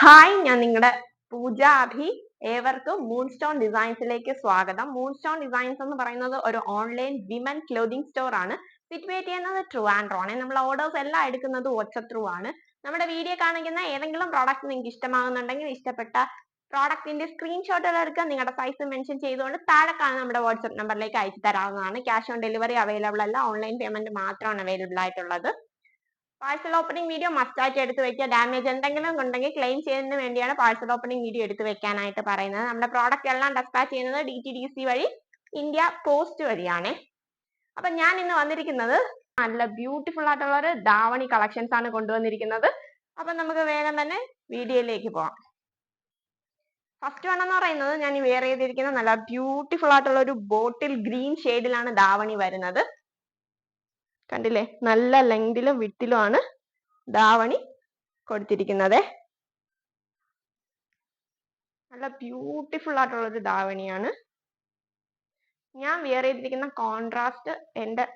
Hi, ഞാൻ നിങ്ങളുടെ പൂജ അഭി. ഏവർക്കും മൂൺസ്റ്റോൺ ഡിസൈൻസിലേക്ക് സ്വാഗതം. മൂൺസ്റ്റോൺ ഡിസൈൻസ് എന്ന് പറയുന്നത് ഒരു ഓൺലൈൻ വിമൻ ക്ലോതിങ് സ്റ്റോർ ആണ്. സിറ്റുവേറ്റ് ചെയ്യുന്നത് ട്രിവാൻഡ്രം ആണ്. നമ്മൾ ഓർഡേഴ്സ് എല്ലാം എടുക്കുന്നത് വാട്സ്ആപ്പ് ത്രൂ ആണ്. നമ്മുടെ വീഡിയോ കാണിക്കുന്ന ഏതെങ്കിലും പ്രോഡക്റ്റ് നിങ്ങൾക്ക് ഇഷ്ടമാകുന്നുണ്ടെങ്കിൽ ഇഷ്ടപ്പെട്ട പ്രോഡക്റ്റിന്റെ സ്ക്രീൻഷോട്ടുകൾ എടുക്കുക. നിങ്ങളുടെ സൈസ് മെൻഷൻ ചെയ്തുകൊണ്ട് താഴെ കാണുന്ന നമ്മുടെ വാട്സ്ആപ്പ് നമ്പറിലേക്ക് അയച്ചു തരാവുന്നതാണ്. ക്യാഷ് ഓൺ ഡെലിവറി അവൈലബിൾ അല്ല. ഓൺലൈൻ പേയ്മെന്റ് മാത്രമാണ് അവൈലബിൾ ആയിട്ടുള്ളത്. പാഴ്സൽ ഓപ്പണിംഗ് വീഡിയോ മസ്റ്റ് ആയിട്ട് എടുത്തു വെക്കുക. ഡാമേജ് എന്തെങ്കിലും ഉണ്ടെങ്കിൽ ക്ലെയിം ചെയ്യുന്നതിന് വേണ്ടിയാണ് പാഴ്സൽ ഓപ്പണിംഗ് വീഡിയോ എടുത്തു വെക്കാനായിട്ട് പറയുന്നത്. നമ്മുടെ പ്രോഡക്റ്റ് എല്ലാം ഡെസ്പാച്ച് ചെയ്യുന്നത് DTDC വഴി, ഇന്ത്യ പോസ്റ്റ് വഴിയാണ്. അപ്പൊ ഞാൻ ഇന്ന് വന്നിരിക്കുന്നത് നല്ല ബ്യൂട്ടിഫുൾ ആയിട്ടുള്ള ഒരു ധാവണി കളക്ഷൻസ് ആണ് കൊണ്ടുവന്നിരിക്കുന്നത്. അപ്പൊ നമുക്ക് വേഗം തന്നെ വീഡിയോയിലേക്ക് പോവാം. ഫസ്റ്റ് വൺ എന്ന് പറയുന്നത് ഞാൻ വെയർ ചെയ്തിരിക്കുന്ന നല്ല ബ്യൂട്ടിഫുൾ ആയിട്ടുള്ള ഒരു ബോട്ടിൽ ഗ്രീൻ ഷെയ്ഡിലാണ് ധാവണി വരുന്നത്. കണ്ടില്ലേ, നല്ല ലെങ്തിലും വിട്ടിലും ആണ് ധാവണി കൊടുത്തിരിക്കുന്നത്. നല്ല ബ്യൂട്ടിഫുൾ ആയിട്ടുള്ള ഒരു ധാവണിയാണ്. ഞാൻ വെയർ ചെയ്തിരിക്കുന്ന കോൺട്രാസ്റ്റ് എന്റെ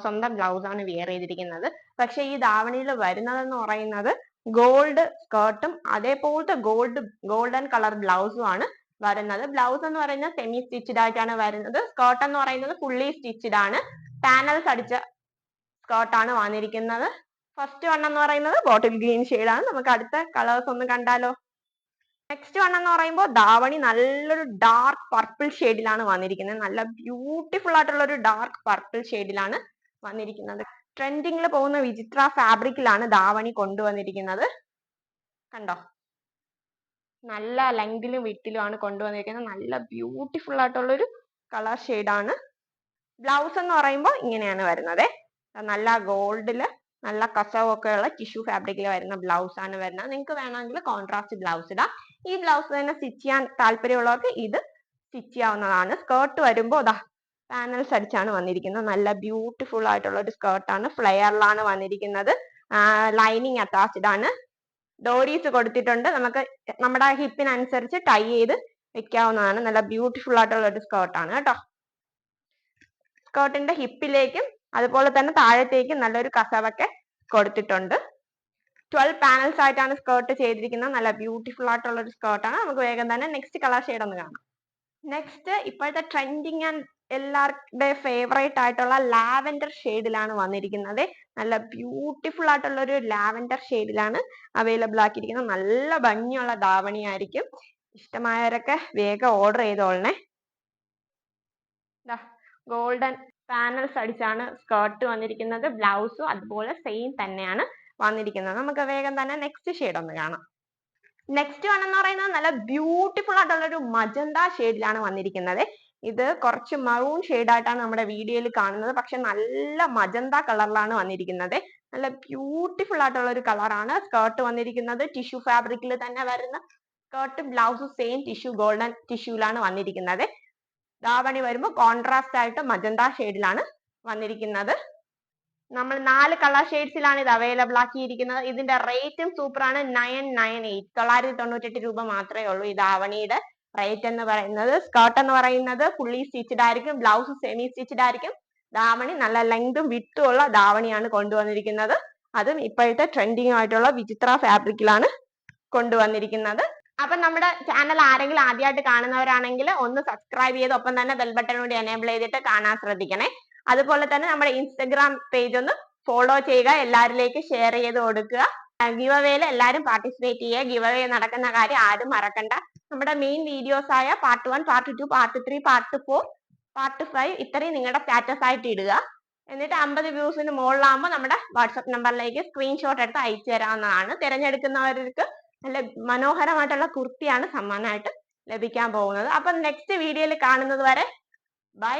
സ്വന്തം ബ്ലൗസ് ആണ് വെയർ ചെയ്തിരിക്കുന്നത്. പക്ഷെ ഈ ധാവണിയിൽ വരുന്നതെന്ന് പറയുന്നത് ഗോൾഡ് സ്കേർട്ടും അതേപോലത്തെ ഗോൾഡൻ കളർ ബ്ലൗസും ആണ് വരുന്നത്. ബ്ലൗസ് എന്ന് പറയുന്നത് സെമി സ്റ്റിച്ച്ഡ് ആയിട്ടാണ് വരുന്നത്. സ്കേർട്ട് എന്ന് പറയുന്നത് ഫുള്ളി സ്റ്റിച്ച്ഡ് ആണ്. പാനൽസ് അടിച്ച സ്കേർട്ട് ആണ് വന്നിരിക്കുന്നത്. ഫസ്റ്റ് വൺ എന്ന് പറയുന്നത് ബോട്ടിൽ ഗ്രീൻ ആണ്. നമുക്ക് അടുത്ത കളേഴ്സ് ഒന്ന് കണ്ടാലോ. നെക്സ്റ്റ് വൺ എന്ന് പറയുമ്പോൾ ധാവണി നല്ലൊരു ഡാർക്ക് പർപ്പിൾ ഷെയ്ഡിലാണ് വന്നിരിക്കുന്നത്. നല്ല ബ്യൂട്ടിഫുൾ ആയിട്ടുള്ള ഒരു ഡാർക്ക് പർപ്പിൾ ഷെയ്ഡിലാണ് വന്നിരിക്കുന്നത്. ട്രെൻഡിങ്ങിൽ പോകുന്ന വിചിത്ര ഫാബ്രിക്കിലാണ് ധാവണി കൊണ്ടുവന്നിരിക്കുന്നത്. കണ്ടോ, നല്ല ലെങ്തിലും വിട്ടിലും ആണ് കൊണ്ടുവന്നിരിക്കുന്നത്. നല്ല ബ്യൂട്ടിഫുൾ ആയിട്ടുള്ള ഒരു കളർ ഷെയ്ഡാണ്. ബ്ലൗസ് എന്ന് പറയുമ്പോൾ ഇങ്ങനെയാണ് വരുന്നത്. നല്ല ഗോൾഡില് നല്ല കസവൊക്കെ ഉള്ള ടിഷ്യൂ ഫാബ്രിക്കിൽ വരുന്ന ബ്ലൗസ് ആണ് വരുന്നത്. നിങ്ങൾക്ക് വേണമെങ്കിൽ കോൺട്രാസ്റ്റ് ബ്ലൗസ് ഇടാം. ഈ ബ്ലൗസ് തന്നെ സ്റ്റിച്ച് ചെയ്യാൻ താല്പര്യമുള്ളവർക്ക് ഇത് സ്റ്റിച്ച് ചെയ്യാവുന്നതാണ്. സ്കേർട്ട് വരുമ്പോൾ പാനൽസ് അടിച്ചാണ് വന്നിരിക്കുന്നത്. നല്ല ബ്യൂട്ടിഫുൾ ആയിട്ടുള്ള ഒരു സ്കേർട്ടാണ്. ഫ്ലെയറിലാണ് വന്നിരിക്കുന്നത്. ലൈനിങ് അറ്റാച്ച്ഡ് ആണ്. ഡോരീസ് കൊടുത്തിട്ടുണ്ട്. നമുക്ക് നമ്മുടെ ഹിപ്പിനനുസരിച്ച് ടൈ ചെയ്ത് വെക്കാവുന്നതാണ്. നല്ല ബ്യൂട്ടിഫുൾ ആയിട്ടുള്ള ഒരു സ്കേർട്ടാണ് കേട്ടോ. സ്കേർട്ടിന്റെ ഹിപ്പിലേക്കും അതുപോലെ തന്നെ താഴത്തേക്കും നല്ലൊരു കസവൊക്കെ കൊടുത്തിട്ടുണ്ട്. 12 പാനൽസ് ആയിട്ടാണ് സ്കേർട്ട് ചെയ്തിരിക്കുന്നത്. നല്ല ബ്യൂട്ടിഫുൾ ആയിട്ടുള്ള ഒരു സ്കേർട്ടാണ്. നമുക്ക് വേഗം തന്നെ നെക്സ്റ്റ് കളർ ഷെയ്ഡ് ഒന്ന് കാണാം. നെക്സ്റ്റ് ഇപ്പോഴത്തെ ട്രെൻഡിങ് ആൻഡ് എല്ലാവരുടെ ഫേവറേറ്റ് ആയിട്ടുള്ള ലാവെൻഡർ ഷെയ്ഡിലാണ് വന്നിരിക്കുന്നത്. നല്ല ബ്യൂട്ടിഫുൾ ആയിട്ടുള്ള ഒരു ലാവെൻഡർ ഷെയ്ഡിലാണ് അവൈലബിൾ ആക്കിയിരിക്കുന്നത്. നല്ല ഭംഗിയുള്ള ധാവണിയായിരിക്കും. ഇഷ്ടമായവരൊക്കെ വേഗം ഓർഡർ ചെയ്തോളണേ. ഗോൾഡൻ പാനൽസ് അടിച്ചാണ് സ്കേർട്ട് വന്നിരിക്കുന്നത്. ബ്ലൗസും അതുപോലെ സെയിം തന്നെയാണ് വന്നിരിക്കുന്നത്. നമുക്ക് വേഗം തന്നെ നെക്സ്റ്റ് ഷെയ്ഡ് ഒന്ന് കാണാം. നെക്സ്റ്റ് വൺ എന്ന് പറയുന്നത് നല്ല ബ്യൂട്ടിഫുൾ ആയിട്ടുള്ള ഒരു മജന്ത ഷെയ്ഡിലാണ് വന്നിരിക്കുന്നത്. ഇത് കുറച്ച് മറൂൺ ഷെയ്ഡ് ആയിട്ടാണ് നമ്മുടെ വീഡിയോയിൽ കാണുന്നത്. പക്ഷെ നല്ല മജന്ത കളറിലാണ് വന്നിരിക്കുന്നത്. നല്ല ബ്യൂട്ടിഫുൾ ആയിട്ടുള്ള ഒരു കളറാണ്. സ്കേർട്ട് വന്നിരിക്കുന്നത് ടിഷ്യൂ ഫാബ്രിക്കിൽ തന്നെ വരുന്ന skirt, blouse same tissue golden ടിഷ്യൂലാണ് വന്നിരിക്കുന്നത്. ധാവണി വരുമ്പോൾ കോൺട്രാസ്റ്റ് ആയിട്ട് മജന്ത ഷെയ്ഡിലാണ് വന്നിരിക്കുന്നത്. നമ്മൾ 4 കളർ ഷെയ്ഡ്സിലാണ് ഇത് അവൈലബിൾ ആക്കിയിരിക്കുന്നത്. ഇതിന്റെ റേറ്റും സൂപ്പറാണ്. 998 998 രൂപ മാത്രമേ ഉള്ളൂ ഈ ധാവണിയുടെ റേറ്റ് എന്ന് പറയുന്നത്. സ്കേർട്ട് എന്ന് പറയുന്നത് ഫുള്ളി സ്റ്റിച്ച്ഡ് ആയിരിക്കും. ബ്ലൗസ് സെമി സ്റ്റിച്ച്ഡ് ആയിരിക്കും. ധാവണി നല്ല ലെങ്തും വിട്ടും ഉള്ള ധാവണിയാണ് കൊണ്ടുവന്നിരിക്കുന്നത്. അതും ഇപ്പോഴത്തെ ട്രെൻഡിങ് ആയിട്ടുള്ള വിചിത്ര ഫാബ്രിക്കിലാണ് കൊണ്ടുവന്നിരിക്കുന്നത്. അപ്പൊ നമ്മുടെ ചാനൽ ആരെങ്കിലും ആദ്യമായിട്ട് കാണുന്നവരാണെങ്കിൽ ഒന്ന് സബ്സ്ക്രൈബ് ചെയ്ത് ഒപ്പം തന്നെ ബെൽ ബട്ടൺ കൂടി എനേബിൾ ചെയ്തിട്ട് കാണാൻ ശ്രദ്ധിക്കണേ. അതുപോലെ തന്നെ നമ്മുടെ ഇൻസ്റ്റഗ്രാം പേജ് ഒന്ന് ഫോളോ ചെയ്യുക. എല്ലാവരിലേക്ക് ഷെയർ ചെയ്ത് കൊടുക്കുക. ഗിവ് അവേയിൽ എല്ലാവരും പാർട്ടിസിപ്പേറ്റ് ചെയ്യുക. ഗിവ് അവേ നടക്കുന്ന കാര്യം ആരും മറക്കണ്ട. നമ്മുടെ മെയിൻ വീഡിയോസ് ആയ part 1, part 2, part 3, part 4, part 5 ഇത്രയും നിങ്ങളുടെ സ്റ്റാറ്റസ് ആയിട്ട് ഇടുക. എന്നിട്ട് 50 വ്യൂസിന് മുകളിലാകുമ്പോൾ നമ്മുടെ വാട്സ്ആപ്പ് നമ്പറിലേക്ക് സ്ക്രീൻഷോട്ട് എടുത്ത് അയച്ചു തരാവുന്നതാണ്. തിരഞ്ഞെടുക്കുന്നവർക്ക് നല്ല മനോഹരമായിട്ടുള്ള കുർത്തിയാണ് സമ്മാനമായിട്ട് ലഭിക്കാൻ പോകുന്നത്. അപ്പം നെക്സ്റ്റ് വീഡിയോയിൽ കാണുന്നത് വരെ ബൈ.